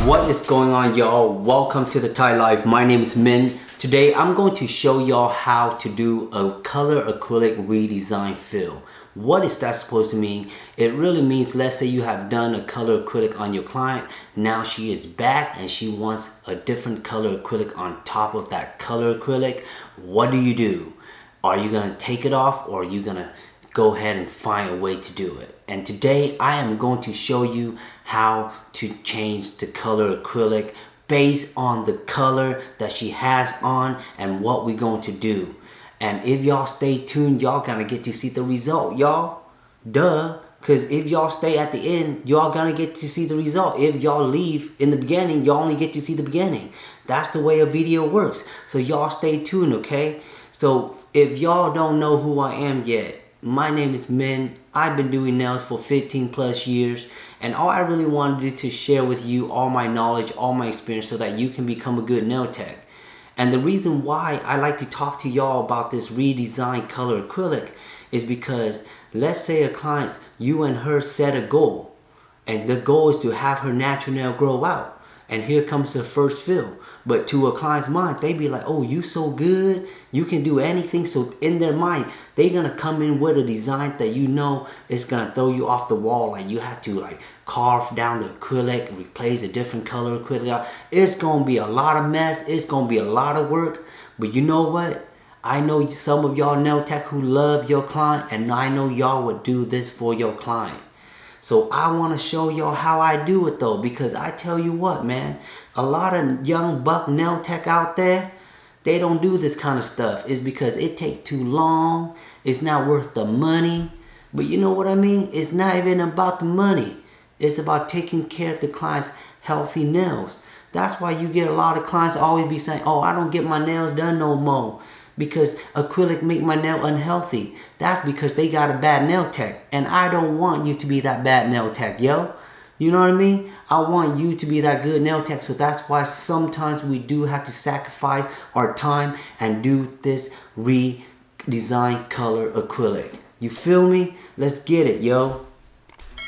What is going on, y'all? Welcome to the Thai Life. My name is Min. Today I'm going to show y'all how to do a color acrylic redesign fill. What is that supposed to mean? It really means, let's say you have done a color acrylic on your client. Now she is back and she wants a different color acrylic on top of that color acrylic. What do? Are you gonna take it off, or are you gonna go ahead and find a way to do it? And today I am going to show you how to change the color acrylic based on the color that she has on and what we're going to do. And if y'all stay tuned, y'all gonna get to see the result, y'all. Duh. Because if y'all stay at the end, y'all gonna get to see the result. If y'all leave in the beginning, y'all only get to see the beginning. That's the way a video works. So y'all stay tuned, okay? So if y'all don't know who I am yet, my name is Min. I've been doing nails for 15 plus years, and all I really wanted to share with you all my knowledge, all my experience, so that you can become a good nail tech. And the reason why I like to talk to y'all about this redesigned color acrylic is because, let's say a client, you and her set a goal, and the goal is to have her natural nail grow out, and here comes the first fill. But to a client's mind, they be like, oh, you so good, you can do anything. So in their mind, they're gonna come in with a design that you know is gonna throw you off the wall. Like you have to like carve down the acrylic, replace a different color acrylic. It's gonna be a lot of mess, it's gonna be a lot of work. But you know what? I know some of y'all nail tech who love your client, and I know y'all would do this for your client. So I want to show y'all how I do it though, because I tell you what, man, a lot of young buck nail tech out there, they don't do this kind of stuff. It's because it takes too long. It's not worth the money. But you know what I mean? It's not even about the money. It's about taking care of the client's healthy nails. That's why you get a lot of clients always be saying, oh, I don't get my nails done no more because acrylic make my nail unhealthy. That's because they got a bad nail tech, and I don't want you to be that bad nail tech, yo. You know what I mean? I want you to be that good nail tech. So that's why sometimes we do have to sacrifice our time and do this redesign color acrylic. You feel me? Let's get it, yo.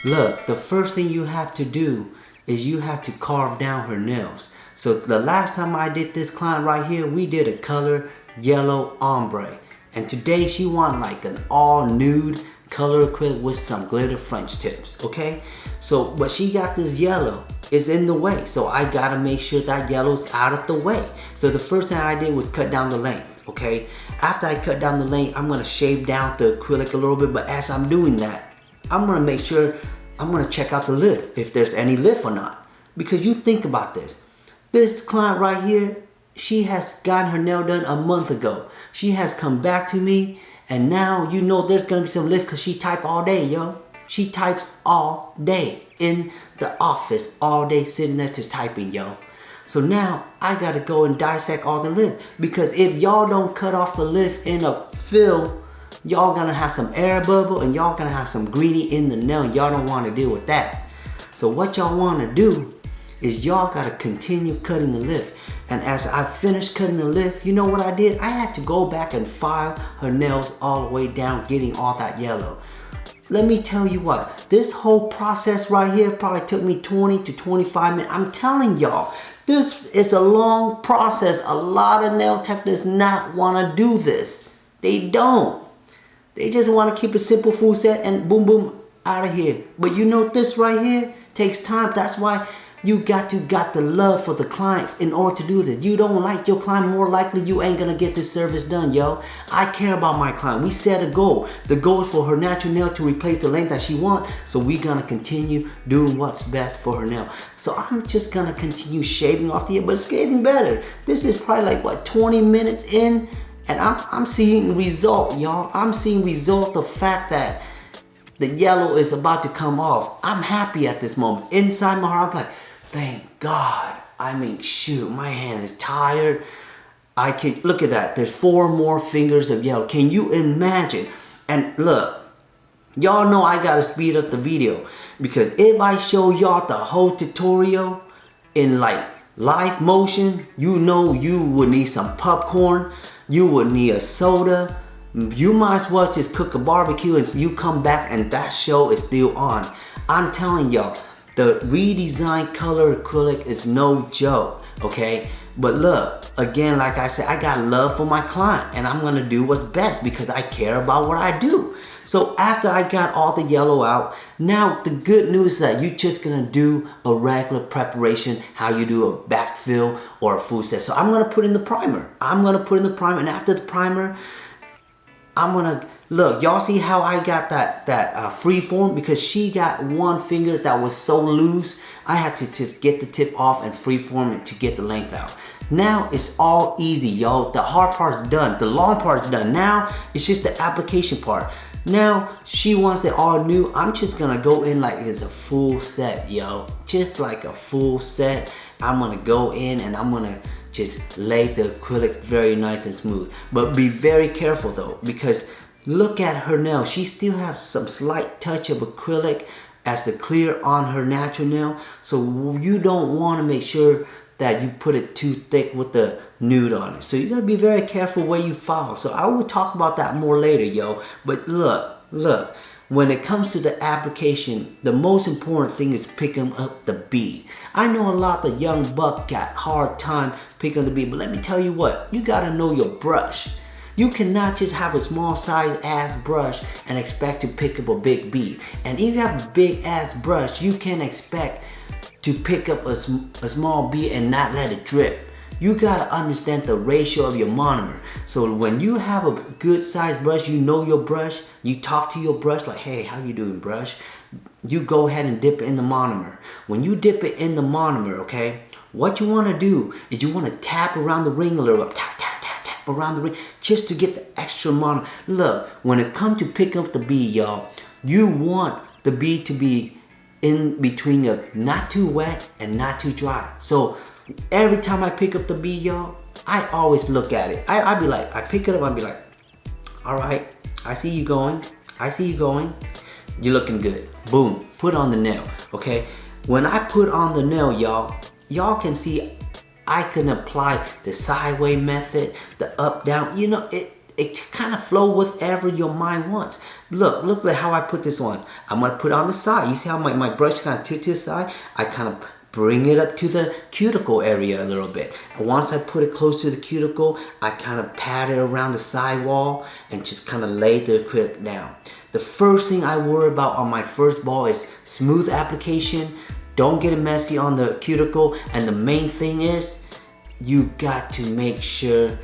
Look, the first thing you have to do is you have to carve down her nails. So the last time I did this client right here, we did a color yellow ombre, and today she want like an all nude color acrylic with some glitter French tips. Okay, so but she got this yellow is in the way, so I gotta make sure that yellow's out of the way. So the first thing I did was cut down the length. Okay, after I cut down the length, I'm gonna shave down the acrylic a little bit, but as I'm doing that, I'm gonna make sure, I'm gonna check out the lift, if there's any lift or not. Because you think about this client right here, she has gotten her nail done a month ago. She has come back to me, and now you know there's gonna be some lift because she types all day, yo. She types all day in the office, all day sitting there just typing, yo. So now I gotta go and dissect all the lift, because if y'all don't cut off the lift in a fill, y'all gonna have some air bubble and y'all gonna have some greedy in the nail. Y'all don't wanna deal with that. So what y'all wanna do is y'all gotta continue cutting the lift. And as I finished cutting the lift, you know what I did? I had to go back and file her nails all the way down, getting all that yellow. Let me tell you what, this whole process right here probably took me 20 to 25 minutes. I'm telling y'all, this is a long process. A lot of nail tech does not want to do this. They don't. They just want to keep a simple full set and boom, boom, out of here. But you know, this right here takes time. That's why you got the love for the client in order to do this. You don't like your client, more likely you ain't gonna get this service done, yo. I care about my client. We set a goal. The goal is for her natural nail to replace the length that she wants. So we're gonna continue doing what's best for her nail. So I'm just gonna continue shaving off the end, but it's getting better. This is probably like what, 20 minutes in, and I'm seeing result, y'all. I'm seeing result, the fact that the yellow is about to come off. I'm happy at this moment. Inside my heart, I'm like, thank God. I mean, shoot, my hand is tired. I can, look at that. There's 4 more fingers of yellow. Can you imagine? And look, y'all know I gotta speed up the video, because if I show y'all the whole tutorial in like live motion, you know you would need some popcorn. You would need a soda. You might as well just cook a barbecue and you come back and that show is still on. I'm telling y'all, The redesigned color acrylic is no joke, okay? But look, again, like I said, I got love for my client and I'm gonna do what's best because I care about what I do. So after I got all the yellow out, now the good news is that you're just gonna do a regular preparation, how you do a backfill or a full set. So I'm gonna put in the primer. And after the primer, I'm gonna, look, y'all see how I got that free form? Because she got one finger that was so loose, I had to just get the tip off and free form it to get the length out. Now it's all easy, y'all. The hard part's done. The long part's done. Now it's just the application part. Now she wants it all new. I'm just gonna go in like it's a full set, yo. Just like a full set. I'm gonna go in and I'm gonna just lay the acrylic very nice and smooth. But be very careful though, because look at her nail. She still has some slight touch of acrylic as the clear on her natural nail. So you don't want to make sure that you put it too thick with the nude on it. So you gotta be very careful where you file. So I will talk about that more later, yo. But look, when it comes to the application, the most important thing is picking up the bead. I know a lot of young buck got hard time picking up the bead, but let me tell you what, you gotta know your brush. You cannot just have a small size ass brush and expect to pick up a big bead. And if you have a big ass brush, you can expect to pick up a small bead and not let it drip. You gotta understand the ratio of your monomer. So when you have a good size brush, you know your brush, you talk to your brush like, hey, how you doing, brush? You go ahead and dip it in the monomer. When you dip it in the monomer, okay, what you wanna do is you wanna tap around the ring a little bit, tap, tap, tap, tap around the ring, just to get the extra monomer. Look, when it comes to picking up the bead, y'all, you want the bead to be in between the not too wet and not too dry. So every time I pick up the bead, y'all, I always look at it. I be like, I pick it up, I be like, all right, I see you going. You're looking good. Boom, put on the nail, okay? When I put on the nail, y'all can see I can apply the sideways method, the up, down, you know, it kind of flow whatever your mind wants. Look at how I put this on. I'm gonna put it on the side. You see how my brush kind of tilt to the side? I kind of bring it up to the cuticle area a little bit. And once I put it close to the cuticle, I kind of pat it around the side wall and just kind of lay the acrylic down. The first thing I worry about on my first ball is smooth application. Don't get it messy on the cuticle. And the main thing is, you got to make sure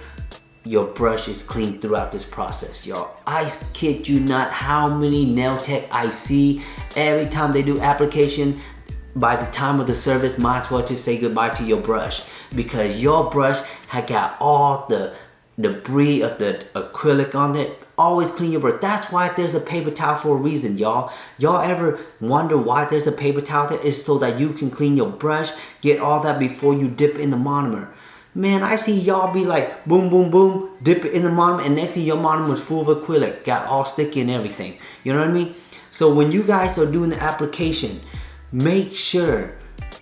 your brush is clean throughout this process, y'all. I kid you not how many nail tech I see every time they do application. By the time of the service, might as well just say goodbye to your brush, because your brush had got all the debris of the acrylic on it. Always clean your brush. That's why there's a paper towel for a reason, y'all. Y'all ever wonder why there's a paper towel there? It's so that you can clean your brush, get all that before you dip in the monomer. Man, I see y'all be like, boom, boom, boom, dip it in the monomer, and next thing your monomer is full of acrylic, got all sticky and everything. You know what I mean? So when you guys are doing the application, make sure,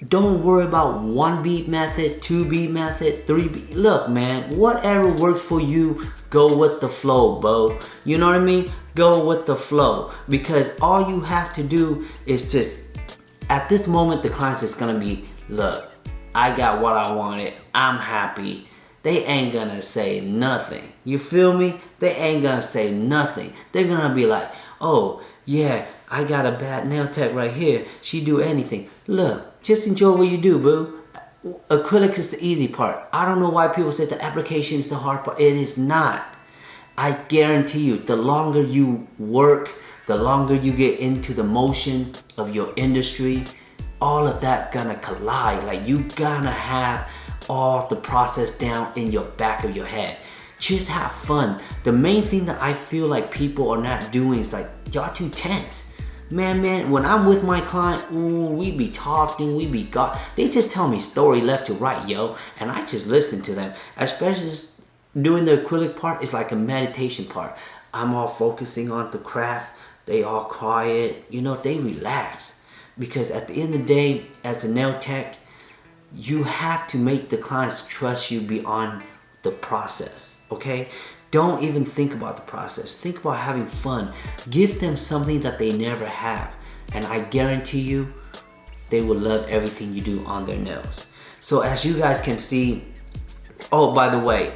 don't worry about 1 bead method, 2 bead method, 3 bead. Look, man, whatever works for you, go with the flow, bro. You know what I mean? Go with the flow, because all you have to do is just, at this moment, the client's just gonna be, look, I got what I wanted, I'm happy. They ain't gonna say nothing. You feel me? They ain't gonna say nothing. They're gonna be like, oh, yeah, I got a bad nail tech right here. She do anything. Look, just enjoy what you do, boo. Acrylic is the easy part. I don't know why people say the application is the hard part. It is not. I guarantee you, the longer you work, the longer you get into the motion of your industry, all of that gonna collide. Like, you gonna have all the process down in your back of your head. Just have fun. The main thing that I feel like people are not doing is like, y'all too tense. Man, when I'm with my client, ooh, we be talking, they just tell me story left to right, yo, and I just listen to them. Especially doing the acrylic part is like a meditation part. I'm all focusing on the craft, they all quiet, you know, they relax. Because at the end of the day, as a nail tech, you have to make the clients trust you beyond the process, okay? Don't even think about the process. Think about having fun. Give them something that they never have. And I guarantee you, they will love everything you do on their nails. So as you guys can see, oh, by the way,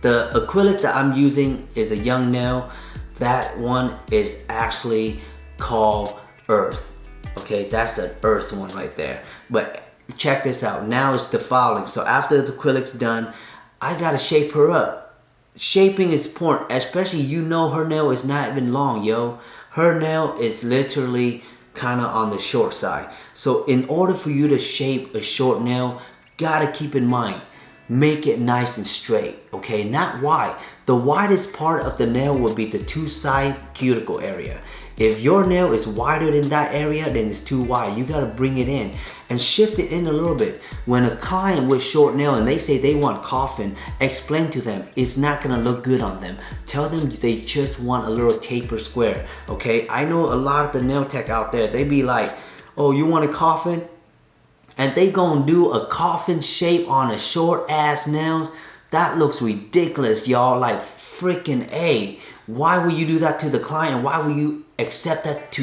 the acrylic that I'm using is a young nail. That one is actually called Earth. Okay, that's an Earth one right there. But check this out. Now it's defiling. So after the acrylic's done, I gotta shape her up. Shaping is important, especially her nail is not even long, yo. Her nail is literally kind of on the short side. So in order for you to shape a short nail, gotta keep in mind, make it nice and straight, okay? Not wide. The widest part of the nail will be the two side cuticle area. If your nail is wider than that area, then it's too wide. You gotta bring it in and shift it in a little bit. When a client with short nail and they say they want coffin, explain to them it's not gonna look good on them. Tell them they just want a little taper square, okay? I know a lot of the nail tech out there, they be like, oh, you want a coffin? And they gonna do a coffin shape on a short ass nails. That looks ridiculous, y'all. Like freaking A. Why would you do that to the client? Why would you accept that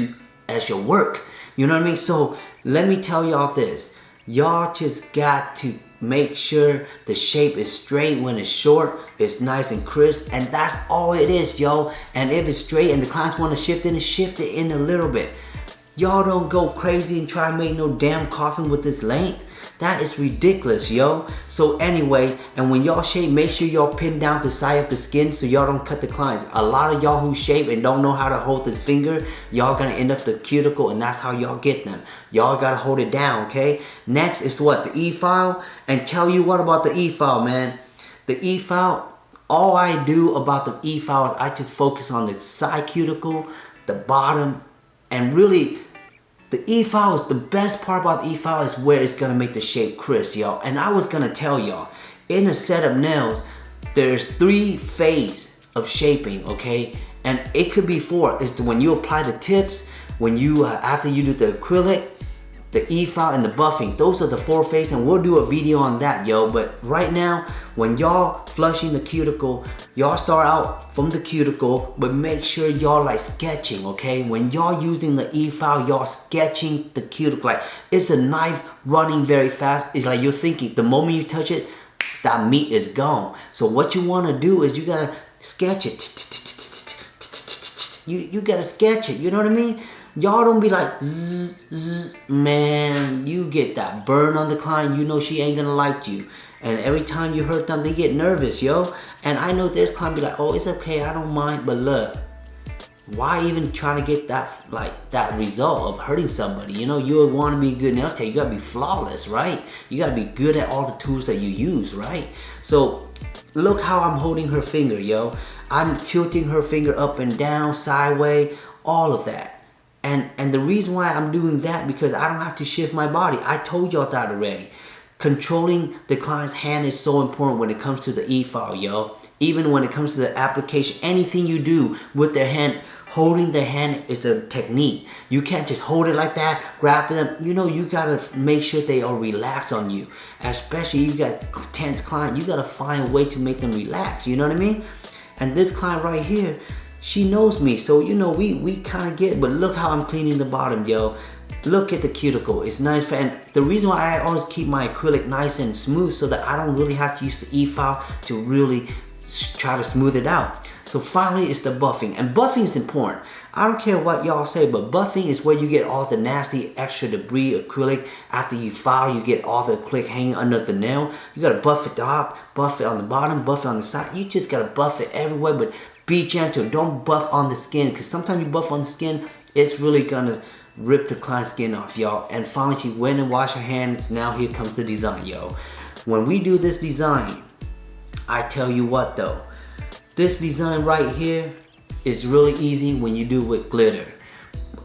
as your work? You know what I mean? So let me tell y'all this. Y'all just got to make sure the shape is straight. When it's short, it's nice and crisp, and that's all it is, yo. And if it's straight and the clients want to shift it in a little bit. Y'all don't go crazy and try to make no damn coffin with this length. That is ridiculous, yo. So anyway, and when y'all shape, make sure y'all pin down the side of the skin so y'all don't cut the clients. A lot of y'all who shape and don't know how to hold the finger, y'all gonna end up the cuticle, and that's how y'all get them. Y'all gotta hold it down, okay? Next is what? The E-file. And tell you what about the E-file, man. The E-file, all I do about the E-file is I just focus on the side cuticle, the bottom, and really, the E-file is the best part about the E-file is where it's gonna make the shape crisp, y'all. And I was gonna tell y'all, in a set of nails, there's 3 phases of shaping, okay? And it could be 4. It's when you apply the tips, when you after you do the acrylic, the E-file, and the buffing. Those are the 4 phases, and we'll do a video on that, yo. But right now, when y'all flushing the cuticle, y'all start out from the cuticle, but make sure y'all like sketching, okay? When y'all using the E-file, y'all sketching the cuticle. Like, it's a knife running very fast. It's like you're thinking, the moment you touch it, that meat is gone. So what you wanna do is you gotta sketch it. You gotta sketch it, you know what I mean? Y'all don't be like, zzz, zzz. Man, you get that burn on the client, you know she ain't gonna like you. And every time you hurt them, they get nervous, yo. And I know there's clients be like, oh, it's okay, I don't mind. But look, why even try to get that result of hurting somebody? You know, you would want to be a good nail tech. You gotta be flawless, right? You gotta be good at all the tools that you use, right? So look how I'm holding her finger, yo. I'm tilting her finger up and down, sideways, all of that. And the reason why I'm doing that, because I don't have to shift my body. I told y'all that already. Controlling the client's hand is so important when it comes to the E-file, yo. Even when it comes to the application, anything you do with their hand, holding their hand is a technique. You can't just hold it like that, grab them. You know, you gotta make sure they are relaxed on you. Especially you got tense client, you gotta find a way to make them relax, you know what I mean? And this client right here, she knows me, so you know we kind of get it. But look how I'm cleaning the bottom, yo. Look at the cuticle, it's nice. And the reason why I always keep my acrylic nice and smooth, so that I don't really have to use the E-file to really try to smooth it out. So finally, it's the buffing, and buffing is important. I don't care what y'all say, but buffing is where you get all the nasty extra debris acrylic. After you file, you get all the acrylic hanging under the nail. You gotta buff it top, buff it on the bottom, buff it on the side. You just gotta buff it everywhere, but be gentle. Don't buff on the skin, because sometimes you buff on the skin, it's really gonna rip the client's skin off, y'all. And finally, she went and washed her hands. Now here comes the design, yo. When we do this design, I tell you what though, this design right here is really easy when you do with glitter.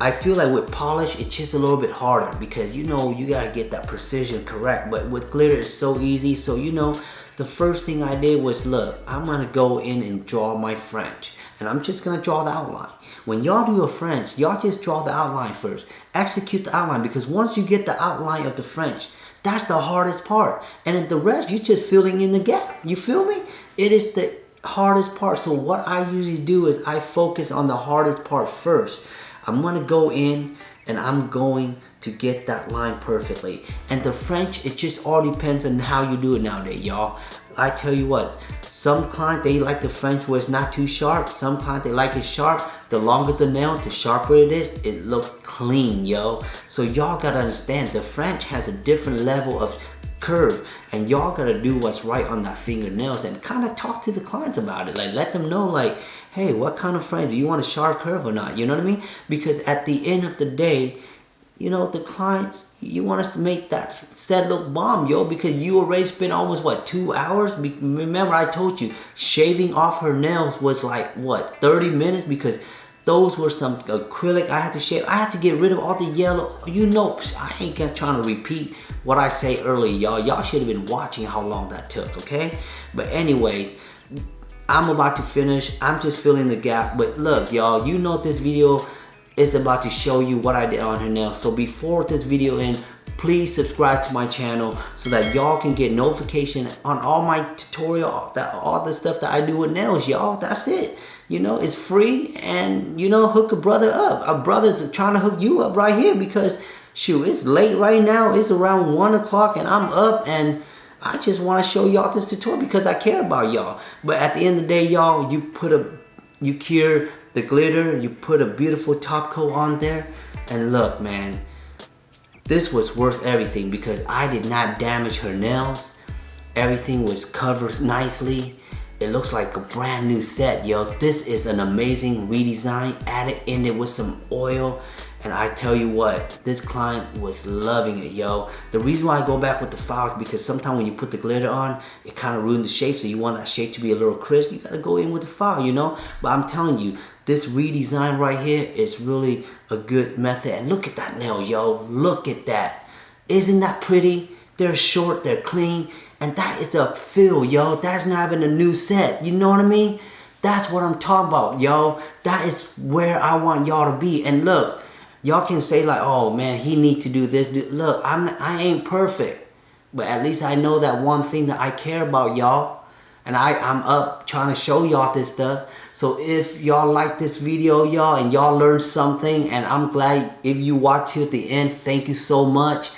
I feel like with polish, it's just a little bit harder, because you know you gotta get that precision correct. But with glitter, it's so easy. So you know, the first thing I did was, look, I'm gonna go in and draw my French, and I'm just gonna draw the outline. When y'all do a French, y'all just draw the outline first. Execute the outline, because once you get the outline of the French, that's the hardest part. And then the rest, you're just filling in the gap. You feel me? It is the hardest part. So what I usually do is I focus on the hardest part first. I'm gonna go in and I'm going to get that line perfectly. And the French, it just all depends on how you do it nowadays, y'all. I tell you what, some clients, they like the French where it's not too sharp. Some clients, they like it sharp. The longer the nail, the sharper it is, it looks clean, yo. So y'all gotta understand, the French has a different level of curve, and y'all gotta do what's right on that fingernails and kind of talk to the clients about it. Like, let them know, like, hey, what kind of French, do you want a sharp curve or not? You know what I mean? Because at the end of the day, you know, the clients, you want us to make that set look bomb, yo, because you already spent almost, what, 2 hours? Remember, I told you, shaving off her nails was like, what, 30 minutes? Because those were some acrylic I had to shave. I had to get rid of all the yellow. You know, I ain't trying to repeat what I say earlier, y'all. Y'all should have been watching how long that took, okay? But anyways, I'm about to finish. I'm just filling the gap. But look, y'all, you know this video is about to show you what I did on her nails. So before this video ends, please subscribe to my channel so that y'all can get notification on all my tutorial, all the stuff that I do with nails, y'all. That's it. You know, it's free, and you know, hook a brother up. A brother's trying to hook you up right here because shoot, it's late right now. It's around 1 o'clock and I'm up, and I just want to show y'all this tutorial because I care about y'all. But at the end of the day, y'all, you cure the glitter, you put a beautiful top coat on there, and look, man, this was worth everything because I did not damage her nails. Everything was covered nicely. It looks like a brand new set, yo. This is an amazing redesign. Added in it with some oil. And I tell you what, this client was loving it, yo. The reason why I go back with the file is because sometimes when you put the glitter on, it kind of ruins the shape. So you want that shape to be a little crisp. You gotta go in with the file, you know. But I'm telling you, this redesign right here is really a good method. And look at that nail, yo. Look at that. Isn't that pretty? They're short, they're clean. And that is a feel, yo. That's not even a new set. You know what I mean? That's what I'm talking about, yo. That is where I want y'all to be. And look, y'all can say like, oh man, he needs to do this. Look, I ain't perfect. But at least I know that one thing that I care about, y'all. And I'm up trying to show y'all this stuff. So if y'all like this video, y'all, and y'all learned something, and I'm glad if you watch till the end, thank you so much.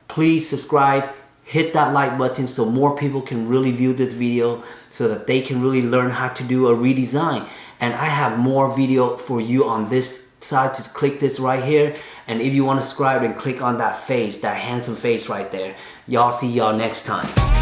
Please subscribe. Hit that like button so more people can really view this video so that they can really learn how to do a redesign. And I have more video for you on this side. Just click this right here. And if you want to subscribe, then click on that face, that handsome face right there. Y'all see y'all next time.